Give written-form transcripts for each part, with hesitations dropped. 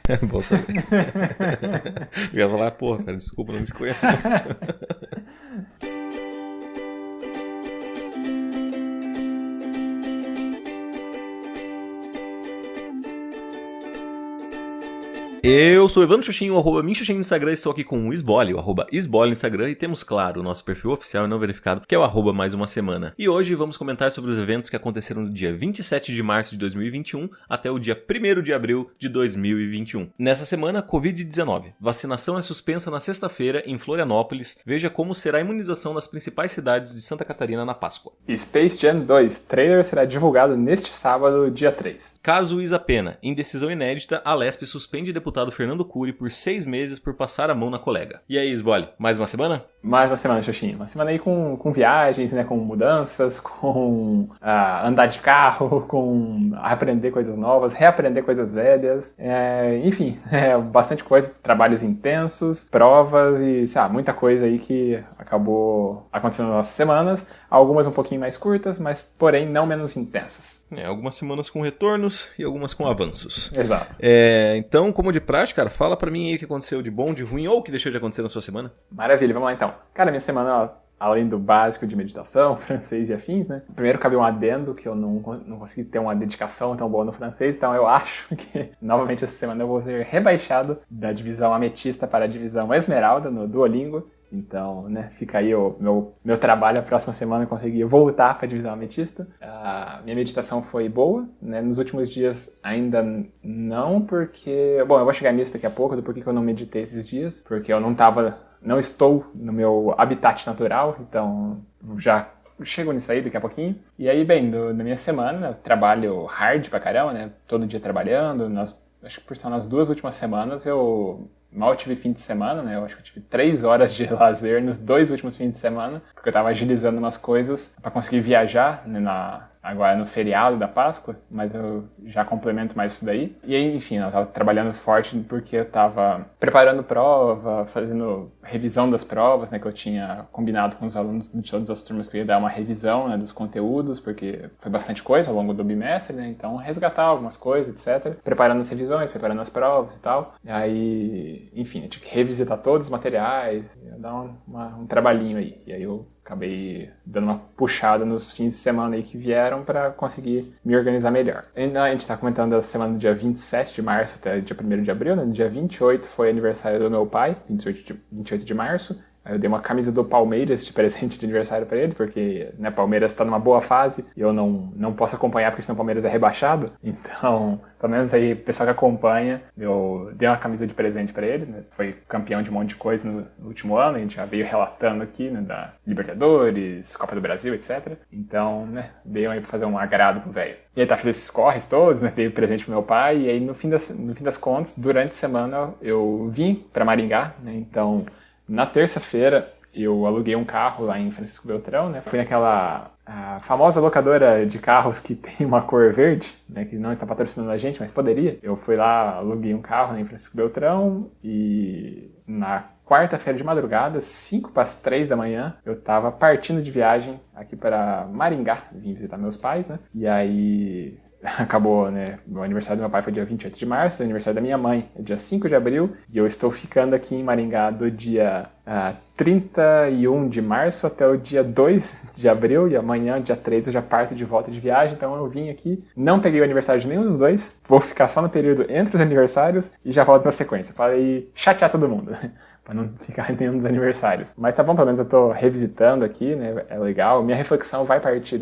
É bom saber. Eu ia falar, porra, cara, desculpa, não te conheço. Não. Eu sou o Evandro Xuxinho, arroba Minxuxinho no Instagram, estou aqui com o Isbole, o arroba Isbole no Instagram, e temos, claro, o nosso perfil oficial e não verificado, que é o arroba mais uma semana. E hoje vamos comentar sobre os eventos que aconteceram do dia 27 de março de 2021 até o dia 1º de abril de 2021. Nessa semana, Covid-19. Vacinação é suspensa na sexta-feira em Florianópolis. Veja como será a imunização nas principais cidades de Santa Catarina na Páscoa. Space Jam 2, trailer será divulgado neste sábado, dia 3. Caso Isa Pena. Em decisão inédita, a Lespe suspende deputado Fernando Cury por 6 meses por passar a mão na colega. E aí, Isbole, mais uma semana? Mais uma semana, Xuxinha. Uma semana aí com viagens, né? Com mudanças, com andar de carro, com aprender coisas novas, reaprender coisas velhas. Enfim, bastante coisa, trabalhos intensos, provas e, sei lá, muita coisa aí que acabou acontecendo nas nossas semanas. Algumas um pouquinho mais curtas, mas porém não menos intensas. Algumas semanas com retornos e algumas com avanços. Exato. Então, como de prática, cara, fala pra mim aí o que aconteceu de bom, de ruim ou o que deixou de acontecer na sua semana. Maravilha, vamos lá então. Cara, minha semana, além do básico de meditação, francês e afins, né? Primeiro cabe um adendo que eu não consegui ter uma dedicação tão boa no francês, então eu acho que novamente essa semana eu vou ser rebaixado da divisão ametista para a divisão esmeralda no Duolingo. Então, né, fica aí o meu trabalho a próxima semana, eu consegui voltar para a divisão ametista. Minha meditação foi boa, né? Nos últimos dias ainda não, porque... Bom, eu vou chegar nisso daqui a pouco, do porquê que eu não meditei esses dias, porque eu não estou no meu habitat natural, então já chego nisso aí daqui a pouquinho. E aí, bem, na minha semana, eu trabalho hard pra caramba, né? Todo dia trabalhando. Acho que por sinal, nas 2 últimas semanas eu mal tive fim de semana, né? Eu acho que eu tive 3 horas de lazer nos 2 últimos fins de semana, porque eu tava agilizando umas coisas pra conseguir viajar, né, agora no feriado da Páscoa, mas eu já complemento mais isso daí. E aí, enfim, eu tava trabalhando forte porque eu tava preparando prova, fazendo revisão das provas, né, que eu tinha combinado com os alunos de todas as turmas que eu ia dar uma revisão, né, dos conteúdos, porque foi bastante coisa ao longo do bimestre, né, então resgatar algumas coisas, etc. Preparando as revisões, preparando as provas e tal. E aí, enfim, eu tive que revisitar todos os materiais, dar um trabalhinho aí. E aí eu acabei dando uma puxada nos fins de semana aí que vieram para conseguir me organizar melhor. A gente está comentando a semana do dia 27 de março até dia 1º de abril, né? No dia 28 foi aniversário do meu pai, 28 de março. Aí eu dei uma camisa do Palmeiras de presente de aniversário para ele, porque, né, Palmeiras está numa boa fase e eu não posso acompanhar porque senão o Palmeiras é rebaixado. Então, pelo menos aí o pessoal que acompanha, eu dei uma camisa de presente para ele, né? Foi campeão de um monte de coisa no último ano, a gente já veio relatando aqui, né, da Libertadores, Copa do Brasil, etc. Então, né, dei aí para fazer um agrado pro velho. E aí tá fazendo esses corres todos, né, dei presente pro meu pai, e aí no fim das contas, durante a semana eu vim para Maringá, né, então... Na terça-feira, eu aluguei um carro lá em Francisco Beltrão, né? Fui naquela famosa locadora de carros que tem uma cor verde, né? Que não está patrocinando a gente, mas poderia. Eu fui lá, aluguei um carro lá em Francisco Beltrão e na quarta-feira de madrugada, 5:03 da manhã, eu estava partindo de viagem aqui para Maringá. Vim visitar meus pais, né? E aí... Acabou, né? O aniversário do meu pai foi dia 28 de março, o aniversário da minha mãe é dia 5 de abril, e eu estou ficando aqui em Maringá do dia 31 de março até o dia 2 de abril, e amanhã, dia 3, eu já parto de volta de viagem, então eu vim aqui, não peguei o aniversário de nenhum dos dois, vou ficar só no período entre os aniversários e já volto na sequência, para ir chatear todo mundo, né? Pra não ficar em nenhum dos aniversários. Mas tá bom, pelo menos eu tô revisitando aqui, né? É legal. Minha reflexão vai partir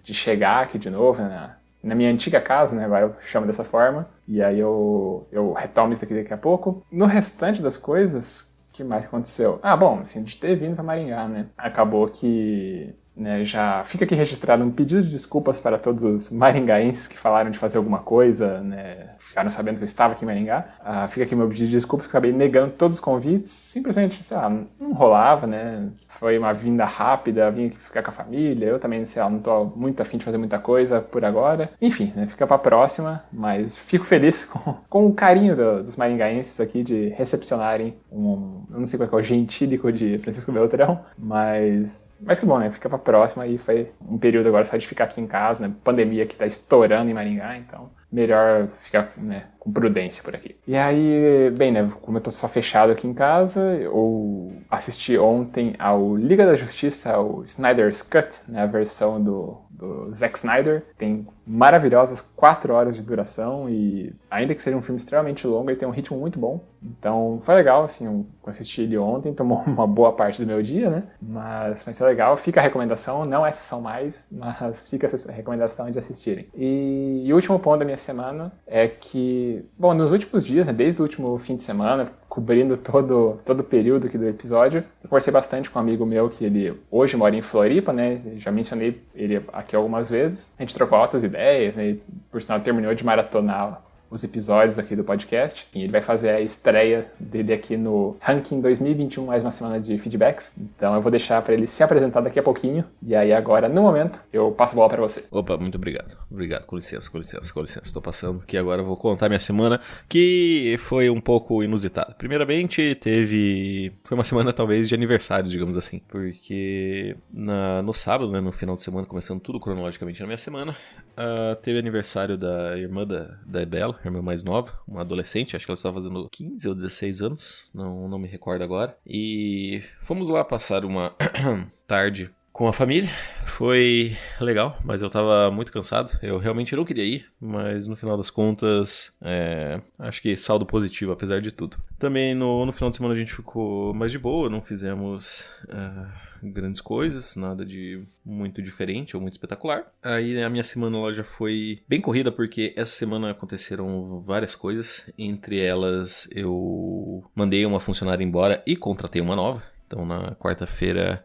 de chegar aqui de novo, né? Na minha antiga casa, né, agora eu chamo dessa forma, e aí eu retomo isso aqui daqui a pouco. No restante das coisas, o que mais aconteceu? Bom, assim, de ter vindo pra Maringá, né, acabou que, né, já fica aqui registrado um pedido de desculpas para todos os maringaenses que falaram de fazer alguma coisa, né, ficaram sabendo que eu estava aqui em Maringá. Fica aqui meu pedido de desculpas, que eu acabei negando todos os convites, simplesmente, sei lá, não rolava, né, foi uma vinda rápida, vim aqui ficar com a família, eu também, sei lá, não tô muito afim de fazer muita coisa por agora. Enfim, né, fica pra próxima, mas fico feliz com o carinho dos maringaenses aqui de recepcionarem eu não sei qual é o gentílico de Francisco Beltrão, mas que bom, né? Fica pra próxima e foi um período agora só de ficar aqui em casa, né? Pandemia que tá estourando em Maringá, então melhor ficar, né, com prudência por aqui. E aí, bem, né, como eu tô só fechado aqui em casa, eu assisti ontem ao Liga da Justiça, ao Snyder's Cut, né, a versão do Zack Snyder. Tem maravilhosas 4 horas de duração e, ainda que seja um filme extremamente longo, ele tem um ritmo muito bom. Então foi legal, assim, eu assisti ele ontem, tomou uma boa parte do meu dia, né? Mas vai ser legal. Fica a recomendação, não é sessão mais, mas fica essa recomendação de assistirem. E o último ponto da minha semana é que, bom, nos últimos dias, né, desde o último fim de semana, cobrindo todo o período aqui do episódio, eu conversei bastante com um amigo meu que ele hoje mora em Floripa, né? Já mencionei ele aqui algumas vezes. A gente trocou altas ideias, né? E, por sinal, terminou de maratonar os episódios aqui do podcast. E ele vai fazer a estreia dele aqui no Ranking 2021, mais uma semana de feedbacks. Então eu vou deixar para ele se apresentar daqui a pouquinho. E aí agora, no momento, eu passo a bola para você. Opa, muito obrigado. Obrigado, com licença. Estou passando que agora eu vou contar minha semana, que foi um pouco inusitada. Primeiramente, foi uma semana talvez de aniversário, digamos assim. Porque no sábado, né, no final de semana, começando tudo cronologicamente na minha semana, teve aniversário da irmã da Bela, a irmã mais nova, uma adolescente, acho que ela estava fazendo 15 ou 16 anos, não me recordo agora. E fomos lá passar uma tarde com a família. Foi legal, mas eu tava muito cansado. Eu realmente não queria ir, mas no final das contas, acho que saldo positivo, apesar de tudo. Também no final de semana a gente ficou mais de boa, não fizemos grandes coisas, nada de muito diferente ou muito espetacular. Aí a minha semana ela já foi bem corrida, porque essa semana aconteceram várias coisas. Entre elas, eu mandei uma funcionária embora e contratei uma nova. Então, na quarta-feira,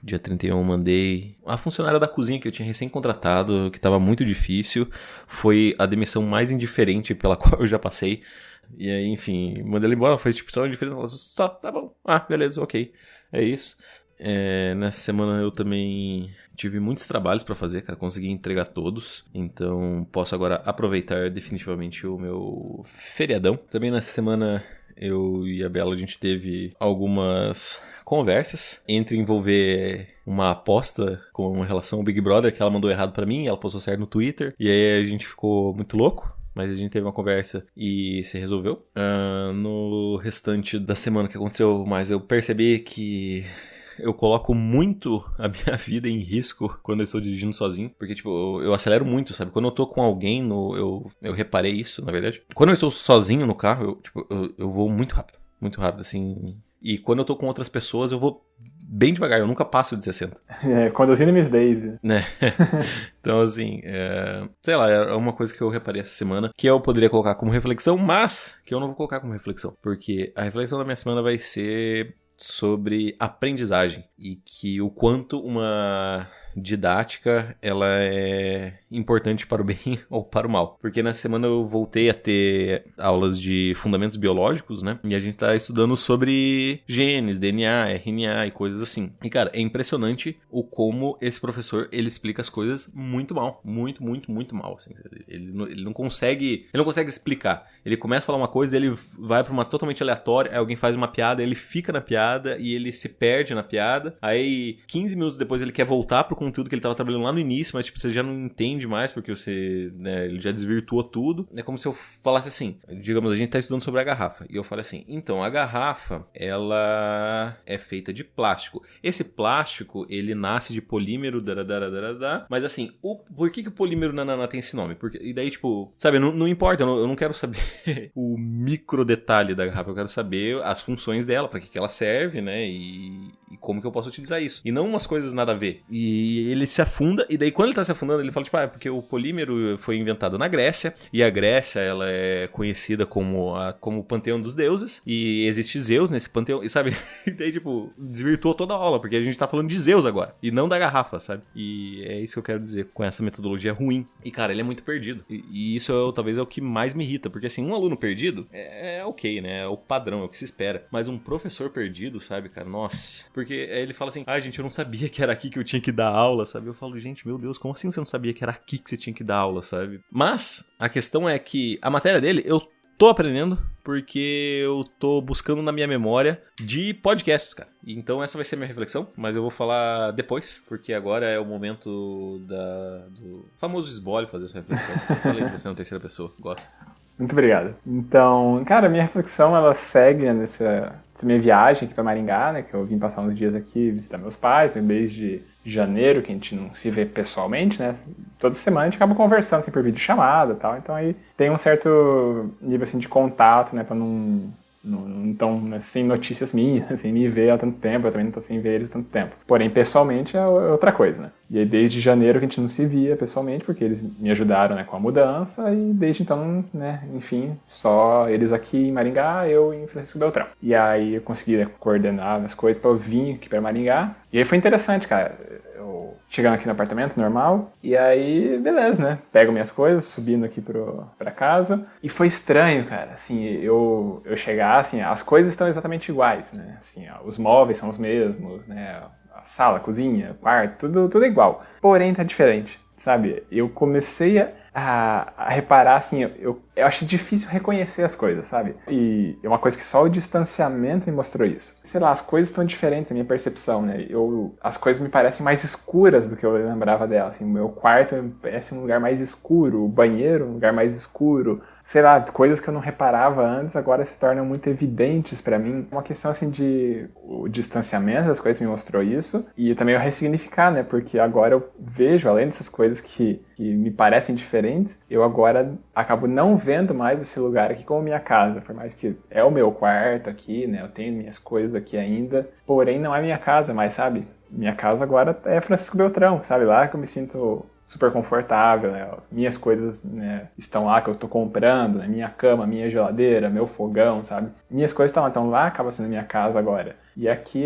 dia 31, mandei a funcionária da cozinha que eu tinha recém-contratado, que estava muito difícil. Foi a demissão mais indiferente pela qual eu já passei. E aí, enfim, mandei ela embora, foi tipo só indiferente. Ela só, tá bom, beleza, ok, é isso. Nessa semana eu também tive muitos trabalhos pra fazer, cara, consegui entregar todos, então posso agora aproveitar definitivamente o meu feriadão. Também nessa semana eu e a Bela, a gente teve algumas conversas entre envolver uma aposta com relação ao Big Brother, que ela mandou errado pra mim, ela postou certo no Twitter, e aí a gente ficou muito louco. Mas a gente teve uma conversa e se resolveu. No restante da semana que aconteceu mais, eu percebi que eu coloco muito a minha vida em risco quando eu estou dirigindo sozinho. Porque, tipo, eu acelero muito, sabe? Quando eu tô com alguém, eu reparei isso, na verdade. Quando eu estou sozinho no carro, eu vou muito rápido, assim. E quando eu tô com outras pessoas, eu vou bem devagar, eu nunca passo de 60. Conduzindo Miss Daisy. Né? Então, assim, sei lá, é uma coisa que eu reparei essa semana, que eu poderia colocar como reflexão, mas que eu não vou colocar como reflexão. Porque a reflexão da minha semana vai ser sobre aprendizagem e que o quanto uma didática ela é importante para o bem ou para o mal. Porque nessa semana eu voltei a ter aulas de fundamentos biológicos, né? E a gente tá estudando sobre genes, DNA, RNA e coisas assim. E, cara, é impressionante o como esse professor, ele explica as coisas muito mal. Muito, muito, muito mal, assim. Ele não consegue explicar. Ele começa a falar uma coisa, daí ele vai pra uma totalmente aleatória, aí alguém faz uma piada, ele fica na piada e ele se perde na piada. Aí, 15 minutos depois, ele quer voltar pro conteúdo que ele tava trabalhando lá no início, mas, tipo, você já não entende mais, porque você, né, ele já desvirtuou tudo. É como se eu falasse assim, digamos, a gente tá estudando sobre a garrafa, e eu falei assim, então, a garrafa, ela é feita de plástico. Esse plástico, ele nasce de polímero, mas assim, por que o polímero nanana tem esse nome? Porque, e daí, tipo, sabe, não importa, eu não quero saber o micro detalhe da garrafa, eu quero saber as funções dela, pra que ela serve, né, e como que eu posso utilizar isso. E não umas coisas nada a ver. E ele se afunda, e daí quando ele tá se afundando, ele fala, tipo, porque o polímero foi inventado na Grécia, e a Grécia, ela é conhecida como o panteão dos deuses, e existe Zeus nesse panteão, e sabe, e daí, tipo, desvirtuou toda a aula, porque a gente tá falando de Zeus agora, e não da garrafa, sabe? E é isso que eu quero dizer com essa metodologia ruim. E, cara, ele é muito perdido. E isso talvez é o que mais me irrita, porque, assim, um aluno perdido é ok, né? É o padrão, é o que se espera. Mas um professor perdido, sabe, cara? Nossa. Porque ele fala assim, gente, eu não sabia que era aqui que eu tinha que dar aula, sabe? Eu falo, gente, meu Deus, como assim você não sabia que era aqui que você tinha que dar aula, sabe? Mas a questão é que a matéria dele, eu tô aprendendo porque eu tô buscando na minha memória de podcasts, cara. Então essa vai ser a minha reflexão, mas eu vou falar depois, porque agora é o momento do famoso esbole fazer essa reflexão. Eu falei de você na terceira pessoa, gosto. Muito obrigado. Então, cara, minha reflexão, ela segue, né, nessa minha viagem aqui pra Maringá, né, que eu vim passar uns dias aqui visitar meus pais, né, desde janeiro, que a gente não se vê pessoalmente, né, toda semana a gente acaba conversando, assim, por videochamada e tal, então aí tem um certo nível, assim, de contato, né, pra não estão, né, sem notícias minhas, sem me ver há tanto tempo, eu também não tô sem ver eles há tanto tempo. Porém, pessoalmente é outra coisa, né? E aí, desde janeiro que a gente não se via pessoalmente, porque eles me ajudaram, né, com a mudança, e desde então, né, enfim, só eles aqui em Maringá, eu em Francisco Beltrão. E aí eu consegui, né, coordenar as coisas pra eu vir aqui pra Maringá. E aí foi interessante, cara. Eu chegando aqui no apartamento normal, e aí, beleza, né? Pego minhas coisas, subindo aqui pra casa. E foi estranho, cara, assim, eu chegar, assim, as coisas estão exatamente iguais, né? Assim, os móveis são os mesmos, né? A sala, a cozinha, o quarto, tudo é igual. Porém, tá diferente, sabe? Eu comecei a reparar, assim, eu achei difícil reconhecer as coisas, sabe? E é uma coisa que só o distanciamento me mostrou isso. Sei lá, as coisas estão diferentes na minha percepção, né? As coisas me parecem mais escuras do que eu lembrava delas. Assim, o meu quarto parece um lugar mais escuro, o banheiro um lugar mais escuro. Sei lá, coisas que eu não reparava antes agora se tornam muito evidentes pra mim. Uma questão, assim, o distanciamento das coisas me mostrou isso. E também o ressignificar, né? Porque agora eu vejo, além dessas coisas que me parecem diferentes, eu agora acabo não vendo mais esse lugar aqui como minha casa. Por mais que é o meu quarto aqui, né? Eu tenho minhas coisas aqui ainda. Porém, não é minha casa mais, sabe? Minha casa agora é Francisco Beltrão, sabe? Lá que eu me sinto super confortável, né? Minhas coisas, né, estão lá que eu tô comprando, né? Minha cama, minha geladeira, meu fogão, sabe? Minhas coisas estão lá, então lá acaba sendo minha casa agora. E aqui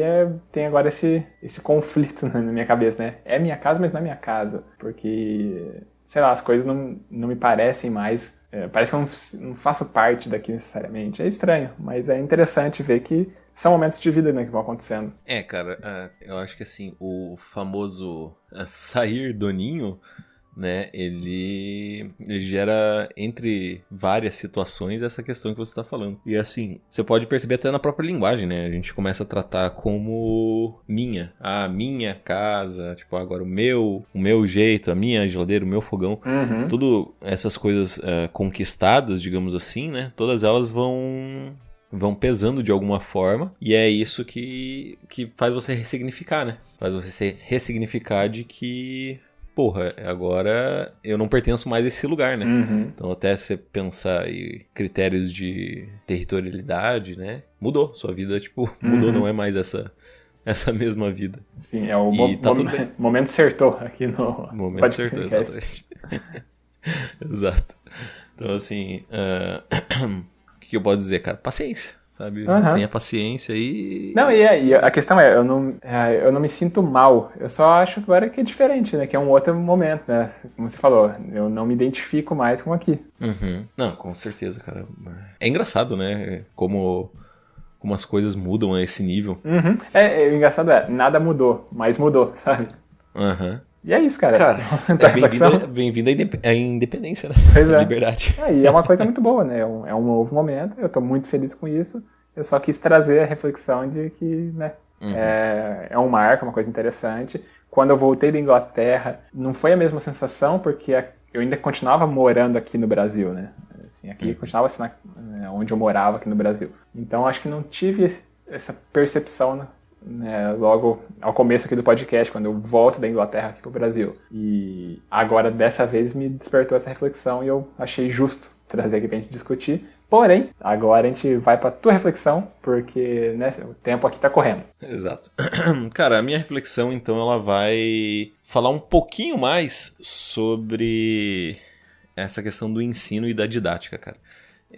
tem agora esse conflito na minha cabeça, né? É minha casa, mas não é minha casa. Porque, sei lá, as coisas não me parecem mais... parece que eu não faço parte daqui necessariamente. É estranho, mas é interessante ver que são momentos de vida, né, que vão acontecendo. Cara, eu acho que assim, o famoso sair do ninho, né, ele gera entre várias situações essa questão que você tá falando. E assim, você pode perceber até na própria linguagem, né, a gente começa a tratar como a minha casa, tipo, agora o meu jeito, a minha geladeira, o meu fogão, tudo essas coisas conquistadas, digamos assim, né, todas elas vão pesando de alguma forma, e é isso que faz você ressignificar, né? Faz você ressignificar de que, porra, agora eu não pertenço mais a esse lugar, né? Então até você pensar em critérios de territorialidade, né? Mudou, sua vida, tipo, mudou, não é mais essa mesma vida. Sim, é o momento certou aqui no momento certou, exatamente. Exato. Então assim... que eu posso dizer, cara? Paciência, sabe? Tenha paciência e... Não, e a questão é, eu não me sinto mal, eu só acho agora que é diferente, né? Que é um outro momento, né? Como você falou, eu não me identifico mais com aqui. Não, com certeza, cara. É engraçado, né? Como as coisas mudam a esse nível. O engraçado nada mudou, mas mudou, sabe? E é isso, cara. Bem-vindo à independência, né? Pois é. Liberdade. E é uma coisa muito boa, né? É um novo momento, eu tô muito feliz com isso. Eu só quis trazer a reflexão de que, né, é um marco, uma coisa interessante. Quando eu voltei da Inglaterra, não foi a mesma sensação, porque eu ainda continuava morando aqui no Brasil, né? Assim, aqui continuava sendo onde eu morava aqui no Brasil. Então, acho que não tive essa percepção, né, logo ao começo aqui do podcast, quando eu volto da Inglaterra aqui pro Brasil. E agora, dessa vez, me despertou essa reflexão e eu achei justo trazer aqui pra gente discutir. Porém, agora a gente vai pra tua reflexão, porque, né, o tempo aqui tá correndo. Exato. Cara, a minha reflexão, então, ela vai falar um pouquinho mais sobre essa questão do ensino e da didática, cara.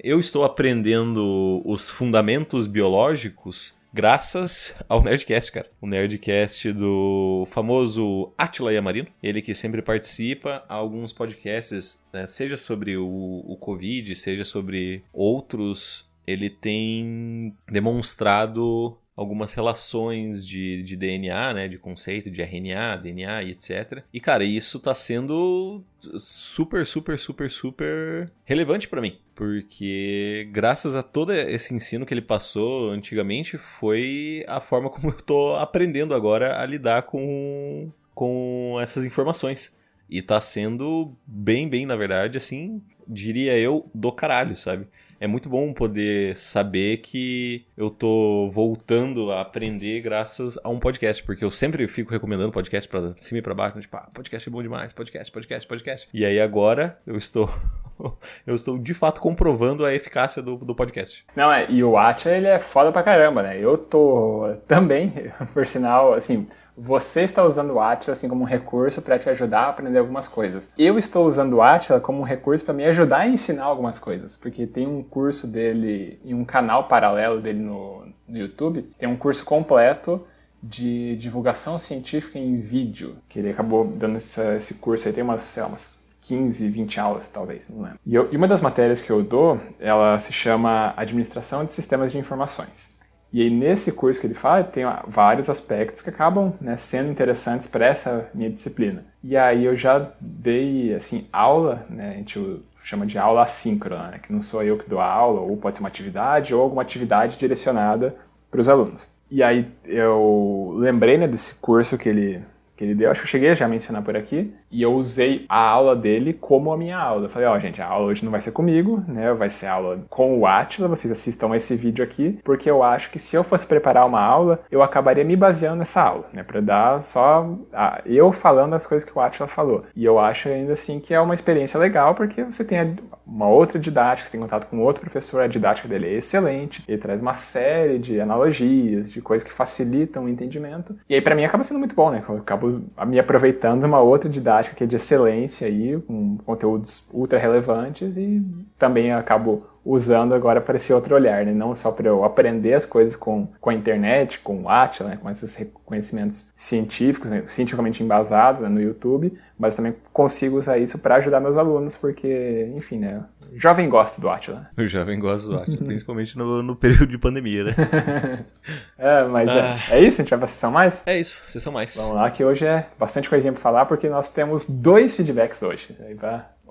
Eu estou aprendendo os fundamentos biológicos graças ao Nerdcast, cara. O Nerdcast do famoso Átila Yamarino. Ele que sempre participa a alguns podcasts, né, seja sobre o Covid, seja sobre outros. Ele tem demonstrado algumas relações de DNA, né, de conceito de RNA, DNA e etc. E, cara, isso tá sendo super, super, super, super relevante pra mim. Porque graças a todo esse ensino que ele passou antigamente, foi a forma como eu tô aprendendo agora a lidar com essas informações. E tá sendo bem, na verdade, assim, diria eu, do caralho, sabe? É muito bom poder saber que eu tô voltando a aprender graças a um podcast, porque eu sempre fico recomendando podcast pra cima e pra baixo, tipo, podcast é bom demais, podcast. E aí agora eu estou de fato comprovando a eficácia do podcast. Não, e o Atila, ele é foda pra caramba, né? Eu tô também, por sinal, assim, você está usando o Atila assim como um recurso para te ajudar a aprender algumas coisas. Eu estou usando o Atila como um recurso para me ajudar a ensinar algumas coisas, porque tem um curso dele e um canal paralelo dele no YouTube, tem um curso completo de divulgação científica em vídeo, que ele acabou dando esse curso aí, tem umas 15, 20 aulas, talvez, não lembro. E uma das matérias que eu dou, ela se chama Administração de Sistemas de Informações. E aí, nesse curso que ele fala, tem vários aspectos que acabam, né, sendo interessantes para essa minha disciplina. E aí eu já dei, assim, aula, né, a gente chama de aula assíncrona, né, que não sou eu que dou a aula, ou pode ser uma atividade, ou alguma atividade direcionada para os alunos. E aí eu lembrei, né, desse curso que ele deu, acho que eu cheguei já a mencionar por aqui, e eu usei a aula dele como a minha aula. Eu falei, gente, a aula hoje não vai ser comigo, né, vai ser aula com o Atila, vocês assistam esse vídeo aqui, porque eu acho que se eu fosse preparar uma aula, eu acabaria me baseando nessa aula, né, pra dar só eu falando as coisas que o Atila falou. E eu acho ainda assim que é uma experiência legal, porque você tem uma outra didática, você tem contato com outro professor, a didática dele é excelente, ele traz uma série de analogias, de coisas que facilitam o entendimento, e aí pra mim acaba sendo muito bom, né, eu acabo me aproveitando uma outra didática que é de excelência aí, com conteúdos ultra relevantes, e também acabo usando agora para esse outro olhar, né? Não só para eu aprender as coisas com a internet, com o Atila, né? Com esses conhecimentos científicos, né? Cientificamente embasados, né? No YouTube, mas também consigo usar isso para ajudar meus alunos, porque, enfim, né? O jovem gosta do Atila. O jovem gosta do Atila, principalmente no período de pandemia, né? Mas é isso? A gente vai pra sessão mais? É isso, sessão mais. Vamos lá, que hoje é bastante coisinha pra falar, porque nós temos 2 feedbacks hoje. Aí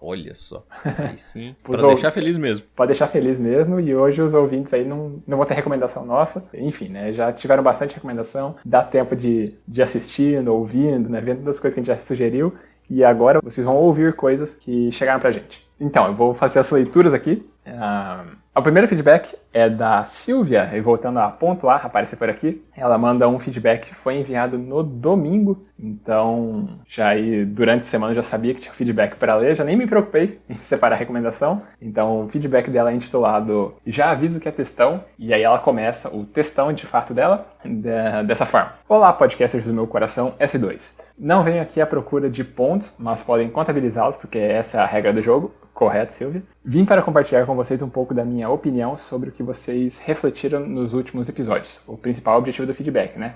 olha só, aí sim, pra deixar feliz mesmo. Pode deixar feliz mesmo, e hoje os ouvintes aí não vão ter recomendação nossa. Enfim, né, já tiveram bastante recomendação, dá tempo de assistindo, ouvindo, né, vendo das coisas que a gente já sugeriu, e agora vocês vão ouvir coisas que chegaram pra gente. Então, eu vou fazer as leituras aqui. O primeiro feedback é da Silvia, e voltando a pontuar, aparecer por aqui. Ela manda um feedback que foi enviado no domingo, então já aí durante a semana eu já sabia que tinha feedback para ler, já nem me preocupei em separar a recomendação. Então o feedback dela é intitulado Já Aviso que é Textão, e aí ela começa o textão de fato dela dessa forma. Olá, podcasters do meu coração S2. Não venho aqui à procura de pontos, mas podem contabilizá-los, porque essa é a regra do jogo. Correto, Silvia. Vim para compartilhar com vocês um pouco da minha opinião sobre o que vocês refletiram nos últimos episódios. O principal objetivo do feedback, né?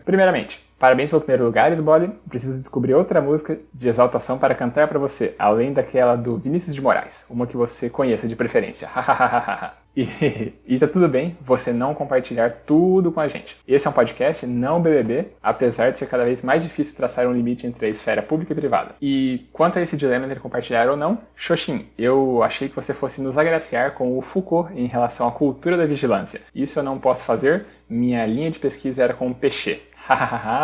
Primeiramente, parabéns pelo primeiro lugar, Sbolly. Preciso descobrir outra música de exaltação para cantar para você, além daquela do Vinícius de Moraes. Uma que você conheça de preferência. E tá tudo bem você não compartilhar tudo com a gente. Esse é um podcast, não BBB, apesar de ser cada vez mais difícil traçar um limite entre a esfera pública e privada. E quanto a esse dilema entre compartilhar ou não, Xoxin, eu achei que você fosse nos agraciar com o Foucault em relação à cultura da vigilância. Isso eu não posso fazer, minha linha de pesquisa era com o Peixe.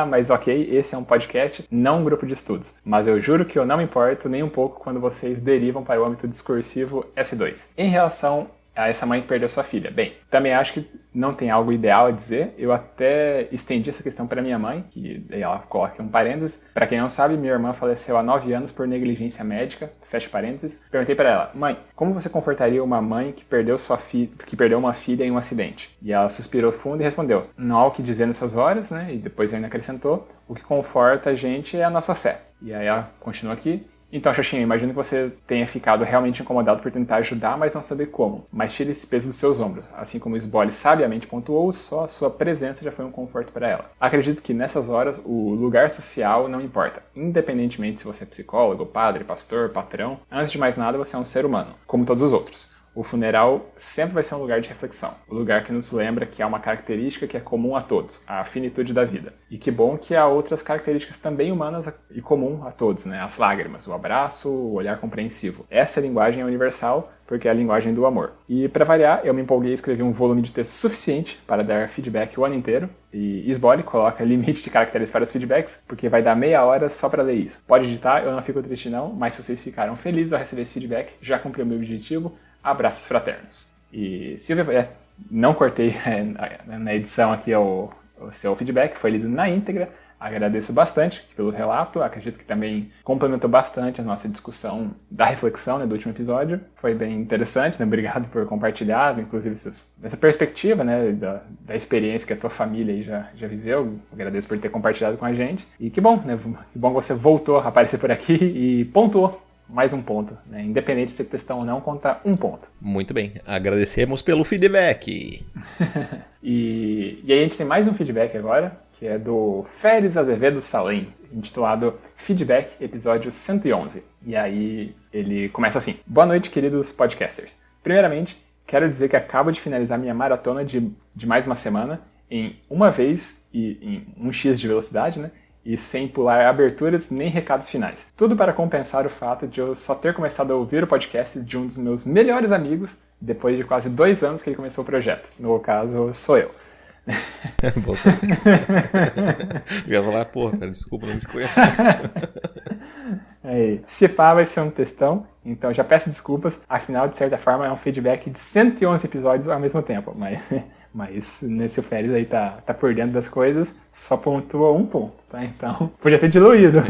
Mas ok, esse é um podcast, não um grupo de estudos. Mas eu juro que eu não me importo nem um pouco quando vocês derivam para o âmbito discursivo S2. Em relação a essa mãe que perdeu sua filha. Bem, também acho que não tem algo ideal a dizer. Eu até estendi essa questão para minha mãe, que ela coloca um parênteses. Para quem não sabe, minha irmã faleceu há 9 anos por negligência médica, fecha parênteses. Perguntei para ela, mãe, como você confortaria uma mãe que perdeu uma filha em um acidente? E ela suspirou fundo e respondeu, não há o que dizer nessas horas, né? E depois ainda acrescentou, o que conforta a gente é a nossa fé. E aí ela continua aqui. Então, Xoxinha, imagino que você tenha ficado realmente incomodado por tentar ajudar, mas não saber como. Mas tire esse peso dos seus ombros. Assim como o Sbolly sabiamente pontuou, só a sua presença já foi um conforto para ela. Acredito que nessas horas o lugar social não importa. Independentemente se você é psicólogo, padre, pastor, patrão, antes de mais nada você é um ser humano, como todos os outros. o funeral sempre vai ser um lugar de reflexão, um lugar que nos lembra que há uma característica que é comum a todos, a finitude da vida. E que bom que há outras características também humanas e comum a todos, né? As lágrimas, o abraço, o olhar compreensivo. Essa linguagem é universal porque é a linguagem do amor. E para variar, eu me empolguei e escrevi um volume de texto suficiente para dar feedback o ano inteiro. E Sbole coloca limite de caracteres para os feedbacks, porque vai dar meia hora só para ler isso. Pode editar, eu não fico triste não, mas se vocês ficaram felizes ao receber esse feedback, já cumpri o meu objetivo. Abraços fraternos. E Silvia, não cortei na edição aqui o seu feedback, foi lido na íntegra. Agradeço bastante pelo relato, acredito que também complementou bastante a nossa discussão da reflexão, né, do último episódio. Foi bem interessante, né? Obrigado por compartilhar, inclusive essa perspectiva, né, da experiência que a tua família aí já viveu. Agradeço por ter compartilhado com a gente. E que bom, né? Que bom que você voltou a aparecer por aqui e pontuou. Mais um ponto, né? Independente de ser questão ou não, conta um ponto. Muito bem, agradecemos pelo feedback. E aí a gente tem mais um feedback agora, que é do Férez Azevedo Salem, intitulado Feedback, episódio 111. E aí ele começa assim: Boa noite, queridos podcasters. Primeiramente, quero dizer que acabo de finalizar minha maratona de mais uma semana em uma vez e em 1x de velocidade, né? E sem pular aberturas nem recados finais. Tudo para compensar o fato de eu só ter começado a ouvir o podcast de um dos meus melhores amigos depois de quase 2 anos que ele começou o projeto. No caso, sou eu. Bom saber. Eu ia falar, porra, cara, desculpa, não me conheço. Se pá, vai ser um textão, então já peço desculpas, afinal, de certa forma, é um feedback de 111 episódios ao mesmo tempo, mas nesse Férez aí tá por dentro das coisas, só pontuou um ponto, tá? Então, podia ter diluído.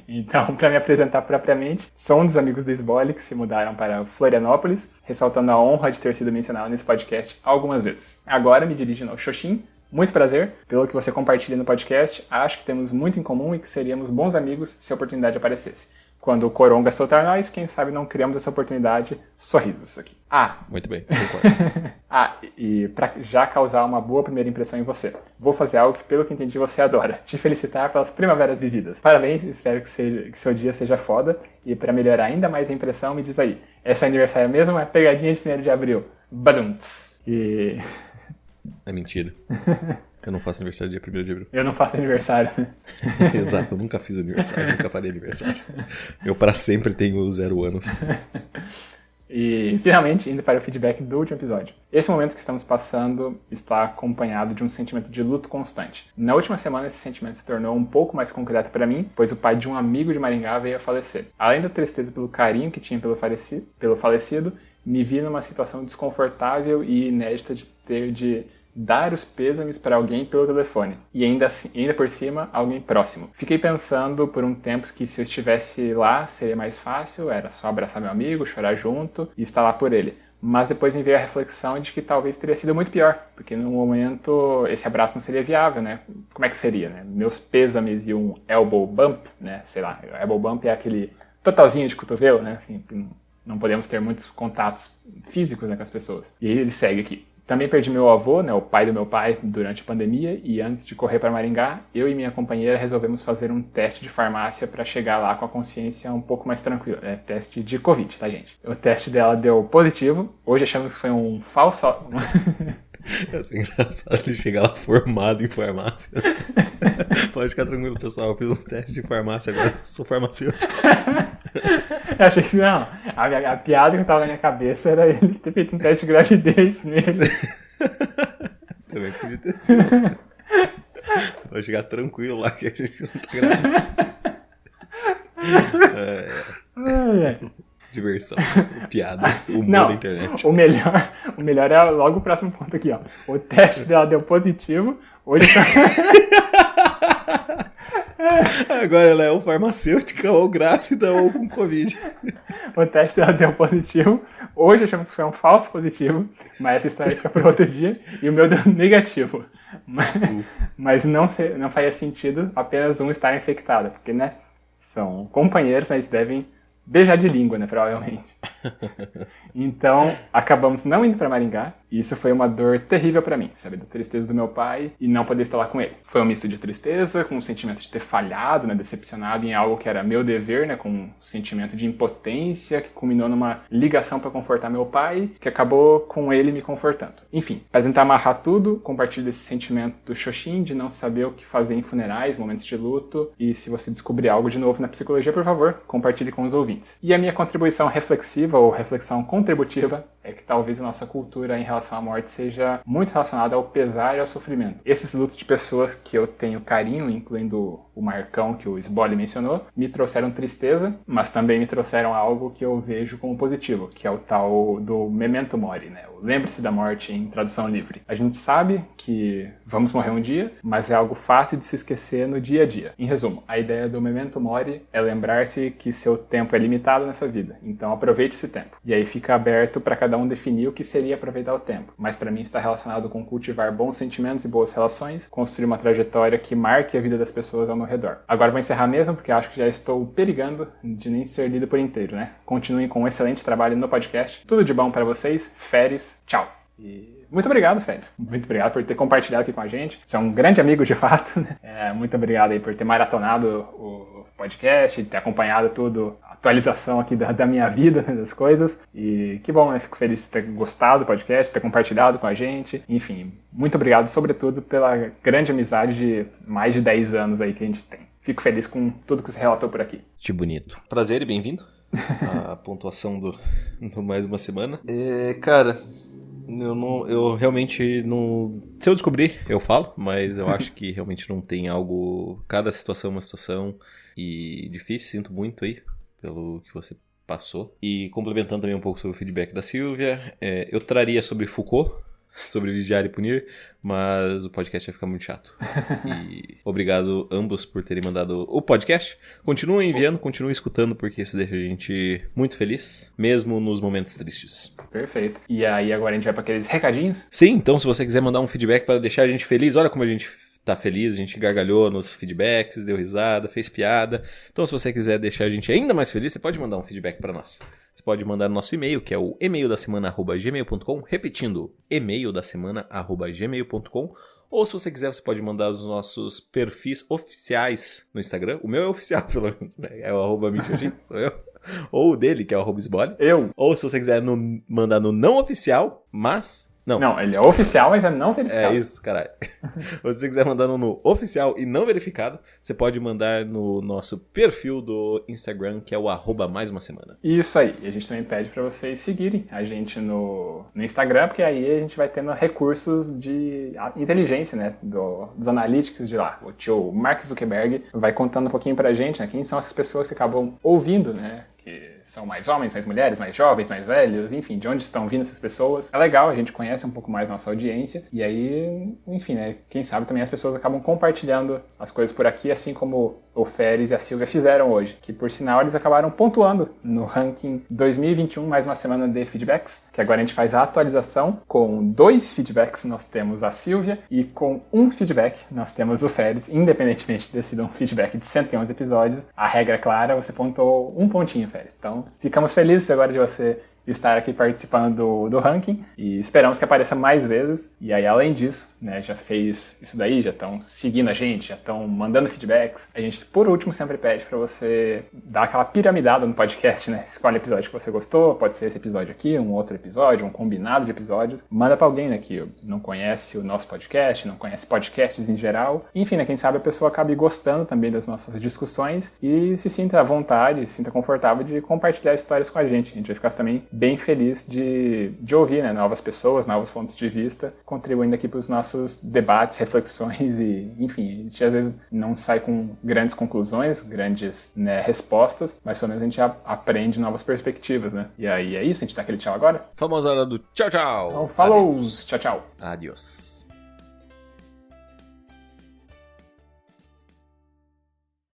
Então, para me apresentar propriamente, sou um dos amigos do Sbole que se mudaram para Florianópolis, ressaltando a honra de ter sido mencionado nesse podcast algumas vezes. Agora me dirigindo ao Xoxin. Muito prazer pelo que você compartilha no podcast. Acho que temos muito em comum e que seríamos bons amigos se a oportunidade aparecesse. Quando o Coronga soltar nós, quem sabe não criamos essa oportunidade. Sorrisos aqui. Muito bem, concordo. E para já causar uma boa primeira impressão em você, vou fazer algo que, pelo que entendi, você adora. Te felicitar pelas primaveras vividas. Parabéns, espero que seu dia seja foda. E para melhorar ainda mais a impressão, me diz aí, é seu aniversário mesmo? É pegadinha de 1º de abril. Badumts. É mentira. Eu não faço aniversário dia 1º de abril. Eu não faço aniversário, né? Exato, eu nunca fiz aniversário, nunca farei aniversário. Eu para sempre tenho 0 anos. E, finalmente, indo para o feedback do último episódio. Esse momento que estamos passando está acompanhado de um sentimento de luto constante. Na última semana, esse sentimento se tornou um pouco mais concreto para mim, pois o pai de um amigo de Maringá veio a falecer. Além da tristeza pelo carinho que tinha pelo falecido, me vi numa situação desconfortável e inédita de ter de dar os pêsames para alguém pelo telefone. E ainda por cima, alguém próximo. Fiquei pensando por um tempo que se eu estivesse lá, seria mais fácil, era só abraçar meu amigo, chorar junto e estar lá por ele. Mas depois me veio a reflexão de que talvez teria sido muito pior, porque no momento esse abraço não seria viável, né? Como é que seria, né? Meus pêsames e um elbow bump, né? Sei lá, elbow bump é aquele totalzinho de cotovelo, né? Assim, não podemos ter muitos contatos físicos, né, com as pessoas. E ele segue aqui. Também perdi meu avô, né, o pai do meu pai, durante a pandemia, e antes de correr para Maringá, eu e minha companheira resolvemos fazer um teste de farmácia para chegar lá com a consciência um pouco mais tranquila. É teste de Covid, tá, gente? O teste dela deu positivo, hoje achamos que foi um falso... É assim, engraçado ele chegar lá formado em farmácia. Pode ficar tranquilo, pessoal, eu fiz um teste de farmácia, agora eu sou farmacêutico. Eu achei que não, a piada que tava na minha cabeça era ele ter feito um teste de gravidez nele. Também podia ter sido. Pode chegar tranquilo lá que a gente não tá grávida. Diversão, piadas, humor da internet. O melhor é logo o próximo ponto aqui, ó. O teste dela deu positivo, hoje tá... Agora ela é ou farmacêutica, ou grávida, ou com Covid. O teste dela deu positivo, hoje achamos que foi um falso positivo, mas essa história fica para outro dia, e o meu deu negativo. Mas não faria sentido apenas um estar infectado, porque, né, são companheiros, né, eles devem beijar de língua, né, provavelmente. Então, acabamos não indo para Maringá, E isso foi uma dor terrível pra mim, saber da tristeza do meu pai e não poder estar lá com ele. Foi um misto de tristeza, com o sentimento de ter falhado, né, decepcionado em algo que era meu dever, né, com um sentimento de impotência que culminou numa ligação pra confortar meu pai, que acabou com ele me confortando. Enfim, pra tentar amarrar tudo, compartilho desse sentimento do Xoxin, de não saber o que fazer em funerais, momentos de luto, e se você descobrir algo de novo na psicologia, por favor, compartilhe com os ouvintes. E a minha contribuição reflexiva ou reflexão contributiva é que talvez a nossa cultura em relação à morte seja muito relacionada ao pesar e ao sofrimento. Esses lutos de pessoas que eu tenho carinho, incluindo o Marcão, que o Sboli mencionou, me trouxeram tristeza, mas também me trouxeram algo que eu vejo como positivo, que é o tal do memento mori, né? O lembre-se da morte em tradução livre. A gente sabe que vamos morrer um dia, mas é algo fácil de se esquecer no dia a dia. Em resumo, a ideia do memento mori é lembrar-se que seu tempo é limitado nessa vida, então aproveite esse tempo. E aí fica aberto para cada um definir o que seria aproveitar o tempo. Mas para mim está relacionado com cultivar bons sentimentos e boas relações, construir uma trajetória que marque a vida das pessoas ao meu redor. Agora vou encerrar mesmo, porque acho que já estou perigando de nem ser lido por inteiro, né? Continuem com um excelente trabalho no podcast. Tudo de bom para vocês. Féris, tchau! E muito obrigado, Féris. Muito obrigado por ter compartilhado aqui com a gente. Você é um grande amigo, de fato, né? Muito obrigado aí por ter maratonado o podcast, ter acompanhado tudo, a atualização aqui da minha vida, né, das coisas. E que bom, né? Fico feliz de ter gostado do podcast, ter compartilhado com a gente. Enfim, muito obrigado, sobretudo, pela grande amizade de mais de 10 anos aí que a gente tem. Fico feliz com tudo que você relatou por aqui. Que bonito. Prazer e bem-vindo à pontuação do Mais Uma Semana. Cara, eu realmente não... Se eu descobrir, eu falo, mas eu acho que realmente não tem algo... Cada situação é uma situação e difícil, sinto muito aí pelo que você passou. E complementando também um pouco sobre o feedback da Silvia, eu traria sobre Foucault, sobre vigiar e punir, mas o podcast vai ficar muito chato. E obrigado ambos por terem mandado o podcast. Continuem enviando, continuem escutando, porque isso deixa a gente muito feliz, mesmo nos momentos tristes. Perfeito. E aí agora a gente vai para aqueles recadinhos? Sim, então se você quiser mandar um feedback para deixar a gente feliz, olha como a gente tá feliz, a gente gargalhou nos feedbacks, deu risada, fez piada. Então se você quiser deixar a gente ainda mais feliz, você pode mandar um feedback para nós. Você pode mandar no nosso e-mail, que é o emaildasemana@gmail.com, repetindo, emaildasemana@gmail.com. Ou se você quiser, você pode mandar os nossos perfis oficiais no Instagram. O meu é oficial, pelo menos, né? É o @minxoxin, sou eu. Ou o dele, que é o @sboli. Eu. Ou se você quiser mandar no não oficial, mas... Não, ele é oficial, mas é não verificado. É isso, caralho. Se você quiser mandar no oficial e não verificado, você pode mandar no nosso perfil do Instagram, que é o @mais uma semana. Isso aí. E a gente também pede pra vocês seguirem a gente no Instagram, porque aí a gente vai tendo recursos de inteligência, né? Dos analytics de lá. O tio Mark Zuckerberg vai contando um pouquinho pra gente, né? Quem são essas pessoas que acabam ouvindo, né? Que são mais homens, mais mulheres, mais jovens, mais velhos, enfim, de onde estão vindo essas pessoas. É legal, a gente conhece um pouco mais nossa audiência, e aí, enfim, né, quem sabe também as pessoas acabam compartilhando as coisas por aqui, assim como o Féris e a Silvia fizeram hoje, que por sinal eles acabaram pontuando no ranking 2021, mais uma semana de feedbacks, que agora a gente faz a atualização. Com 2 feedbacks nós temos a Silvia, e com 1 feedback nós temos o Féris, independentemente de ter sido um feedback de 111 episódios, a regra é clara, você pontuou 1 pontinho, Féris. Então, ficamos felizes agora de você estar aqui participando do ranking e esperamos que apareça mais vezes. E aí, além disso, né, já fez isso daí, já estão seguindo a gente, já estão mandando feedbacks. A gente, por último, sempre pede para você dar aquela piramidada no podcast, né? Escolhe o episódio que você gostou, pode ser esse episódio aqui, um outro episódio, um combinado de episódios. Manda para alguém, né, que não conhece o nosso podcast, não conhece podcasts em geral. Enfim, né, quem sabe a pessoa acabe gostando também das nossas discussões e se sinta à vontade, se sinta confortável de compartilhar histórias com a gente. A gente vai ficar também bem feliz de ouvir, né, novas pessoas, novos pontos de vista, contribuindo aqui para os nossos debates, reflexões e, enfim, a gente às vezes não sai com grandes conclusões, grandes, né, respostas, mas pelo menos a gente aprende novas perspectivas, né? E aí é isso, a gente dá aquele tchau agora? Famosa hora do tchau, tchau! Então, falou! Tchau, tchau! Adiós!